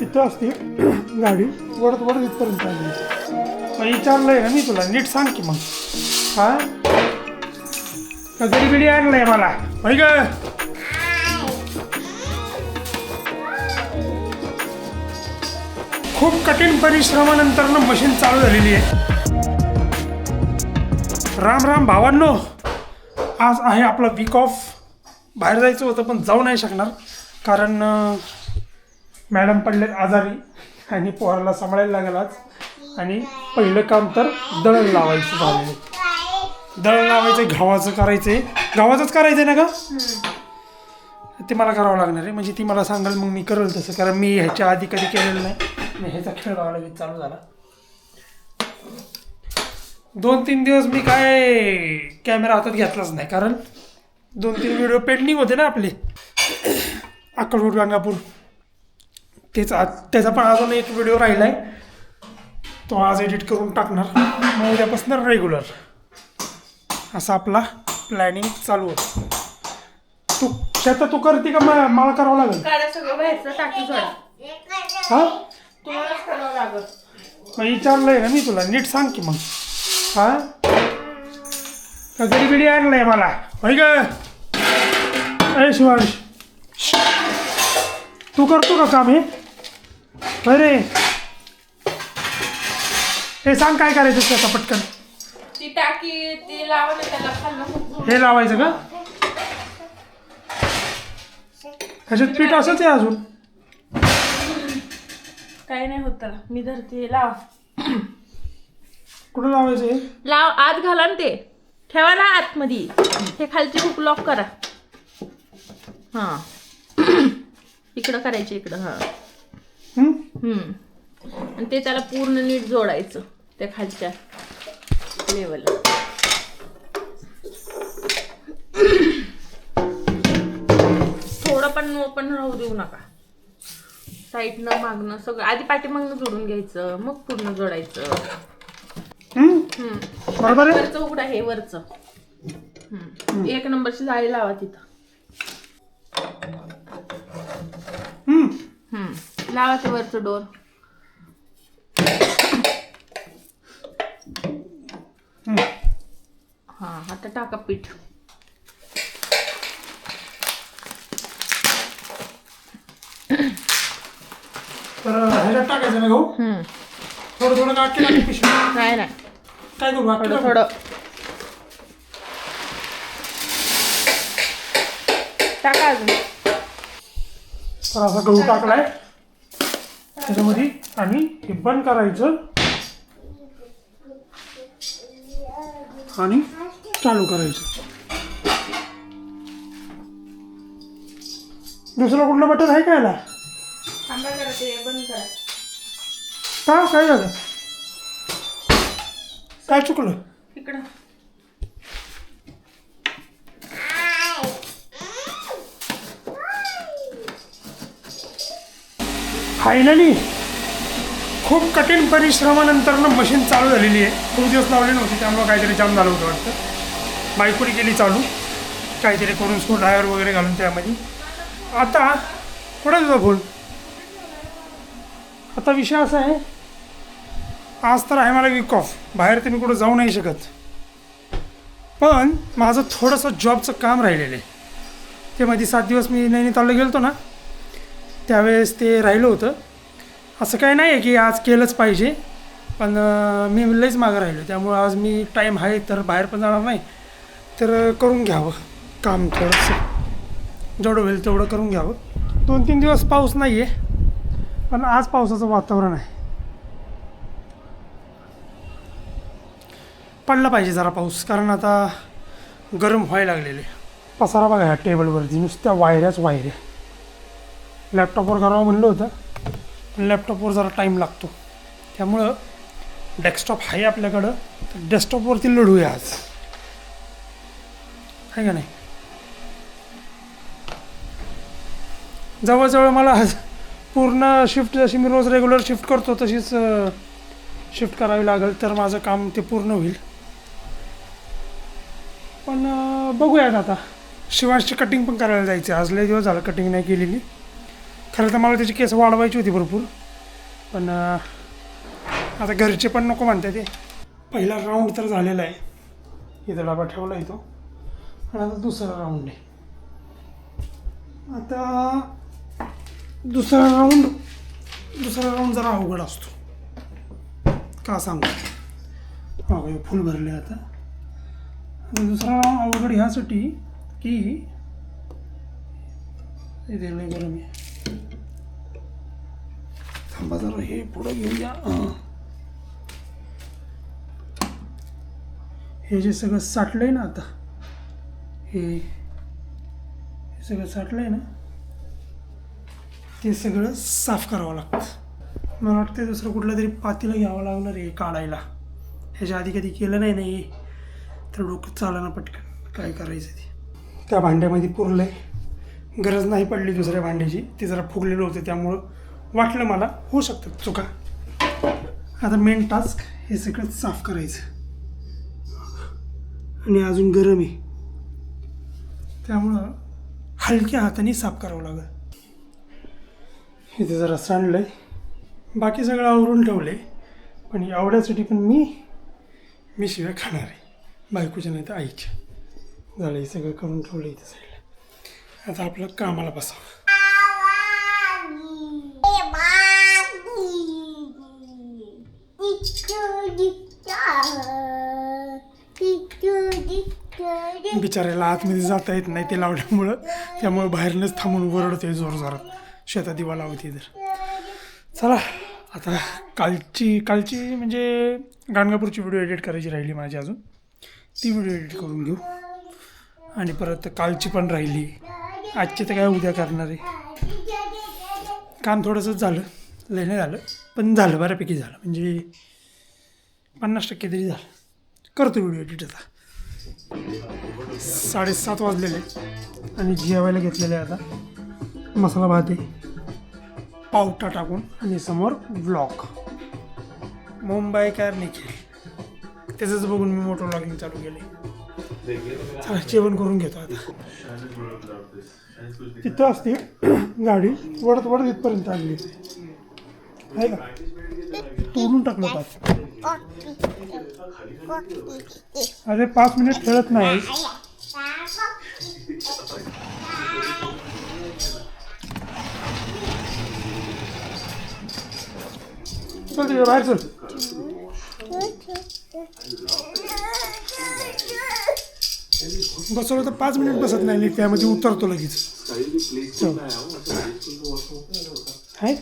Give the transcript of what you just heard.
तिथं असते गाडी वडत वडत इथपर्यंत आली. मग विचारलंय ना मी तुला, नीट सांग की मग. हा कधी बिडी आणलंय मला होय ग. खूप कठीण परिश्रमानंतर मशीन चालू झालेली आहे. राम राम भावांनो, आज आहे आपला वीक ऑफ. बाहेर जायचं होतं पण जाऊ नाही शकणार कारण मॅडम पडलेत आजारी आणि पोराला सांभाळायला लागेल आज. आणि पहिलं काम तर दळण लावायचं झालं. दळण लावायचं गव्हाचं करायचं आहे. गव्हाचंच करायचं आहे ना ग. ते मला करावं लागणार आहे, म्हणजे ती मला सांगाल मग मी करेल तसं, कारण मी ह्याच्या आधी कधी केलेलं नाही. मी ह्याचा खेळ लावायला चालू झाला. 2-3 दिवस मी काय कॅमेरा हातात घेतलाच नाही, कारण 2-3 व्हिडिओ पेंडिंग होते ना आपले. अक्कलकोट गाणगापूर त्याचा पण अजून एक व्हिडिओ राहिला आहे, तो आज एडिट करून टाकणार. मग उद्यापासून रेग्युलर असा आपला प्लॅनिंग चालू होतं. तू करते का मला करावं लागेल? सगळं बाहेरचं टाकी सोडा. हा तुम्हालाच करावं लागल. मग विचारलंय ना मी तुला, नीट सांग की मग. हा कधी बिडी आणलंय मला होय ग. अरे शिवांश, तू करतो का काम हे? अरे हे सांग काय करायचं त्याचा पटकन. ती टाकी ती लावा ना, त्याला खाल्लं हे लावायचं का? ह्याच्यात पीठ असंच आहे अजून. काही नाही होत त्याला. मी धरते, लाव. कुठं लावायचं हे? लाव, आत घाला ना ते. ठेवा ना आतमध्ये. हे खालची हुक लॉक करा. हा इकडं करायचं, इकडं. हा आणि ते त्याला पूर्ण नीट जोडायचं त्या खालच्या लेवलला. थोडं पण ओपन राहू देऊ नका. साईडनं मागणं सगळं आधी पाठीमागनं जोडून घ्यायचं, मग पूर्ण जोडायचं. बरोबर आहे. वरचं उघडा, हे वरचं. 1 नंबरची जाळी लावा तिथं. लावा ते वरचं डोर. हा आता टाका पीठ. तर ह्याच्यात टाकायचं ना गहू. थोडं थोडं काटलं टाकी पिशवी. नाही काय करू बाकी? थोडं टाका अजून. तर असा गहू टाकलाय त्याच्यामध्ये आणि हे बंद करायचं आणि चालू करायचं. दुसरं कुठलं बटन आहे का याला? थांबा जरा, ते बंद करा. का काय झालं? काय चुकलं? इकडं फायनली खूप कठीण परिश्रमानंतर मशीन चालू झालेली आहे. खूप दिवस लावली नव्हती, त्यामुळं काहीतरी जाम झालं होतं वाटतं. बायकोनी केली चालू काहीतरी करून, स्क्रू ड्रायव्हर वगैरे घालून त्यामध्ये. आता कुठं तुझा फोन? आता विषय असा आहे, आज तर आहे मला वीक ऑफ. बाहेर तर मी कुठं जाऊ नाही शकत, पण माझं थोडंसं जॉबचं काम राहिलेलं आहे. ते मध्ये 7 दिवस मी नैनितालला गेलो होतो ना, त्यावेळेस ते राहिलं होतं. असं काही नाही आहे की आज केलंच पाहिजे, पण मी लईच मागं राहिलो. त्यामुळं आज मी टाईम आहे तर बाहेर पण जाणार नाही, तर करून घ्यावं काम थोडंसं. जेवढं होईल तेवढं करून घ्यावं. 2-3 दिवस पाऊस नाही आहे, पण आज पावसाचं वातावरण आहे. पडला पाहिजे जरा पाऊस, कारण आता गरम व्हायला लागलेले. पसारा बघा ह्या टेबलवरती, नुसत्या वायऱ्याच वायऱ्या. लॅपटॉपवर करावं म्हणलं होतं, पण लॅपटॉपवर जरा टाईम लागतो. त्यामुळं डेस्कटॉप आहे आपल्याकडं, तर डेस्कटॉपवरती लढूया आज, आहे का नाही? जवळजवळ मला आज पूर्ण शिफ्ट, जशी मी रोज रेग्युलर शिफ्ट करतो तशीच शिफ्ट करावी लागेल, तर माझं काम ते पूर्ण होईल. पण बघूयात आता. शिवांशची कटिंग पण करायला जायची. आज लय दिवस झालं कटिंग नाही केलेली. खरं तर मला त्याची केस वाढवायची होती भरपूर, पण आता घरचे पण नको म्हणते ते. पहिला राऊंड तर झालेला आहे, इथं डबा ठेवला आहे तो, आणि आता दुसरा राऊंड आहे. आता दुसरा राऊंड जरा अवघड असतो, का सांगतो. हे फुल भरले आता. आणि दुसरा राऊंड अवघड ह्यासाठी की इथे लय गरम आहे. थांबा जरा हे पुढं घेऊया. हे जे सगळं साठलंय ना आता, हे सगळं साठलंय ना, ते सगळं साफ करावं लागतं. मला वाटतं दुसरं कुठलं तरी पातेलं घ्यावं लागणार आहे काढायला. ह्याच्या आधी कधी केलं नाही हे, तर डोकं चालना पटकन काय करायचं ते. त्या भांड्यामध्ये पुरलं आहे, गरज नाही पडली दुसऱ्या भांड्याची, ते जरा फुगलेलं होतं त्यामुळं वाटलं मला होऊ शकतात चुका. आता मेन टास्क हे सगळं साफ करायचं, आणि अजून गरम आहे त्यामुळं हलक्या हाताने साफ करावं लागेल. इथे जरा सांडलं आहे, बाकी सगळं आवरून ठेवलं आहे, पण एवढ्यासाठी पण मी शिवाय खाणार आहे, बायकोच्या नाही तर आईच्या. झालं हे सगळं करून ठेवलं इथे साईडला. आता आपलं कामाला बसावं. बिचाऱ्याला आतमध्ये जाता येत नाही ते लावल्यामुळं, त्यामुळे बाहेरनंच थांबून ओरडते जोरजोरात, शेतात दिवा लावते. तर चला आता कालची म्हणजे गाणगापूरची व्हिडिओ एडिट करायची राहिली माझी अजून, ती व्हिडिओ एडिट करून घेऊ. आणि परत कालची पण राहिली, आजची तर काय उद्या करणार आहे. काम थोडंसंच झालं, लय नाही झालं पण झालं, बऱ्यापैकी झालं, म्हणजे 50% तरी झालं. करतो व्हिडिओ एडिट आता. 7:30 वाजलेले आणि जेवायला घेतलेले आता. मसाला भात आहे पावटा टाकून, आणि समोर व्लॉग मुंबई कार निखिल, त्याचंच बघून मी मोठं व्लॉगिंग चालू केले. चला जेवण करून घेतो आता. तिथं असते गाडी, वडत इथपर्यंत आणली आहे का, तोडून टाकलं पाच. अरे 5 मिनिट खेळत नाही. चल तिकडे बाहेर चल. बसवलं तर 5 मिनिट बसत नाही, त्यामध्ये उतरतो लगेच. आहे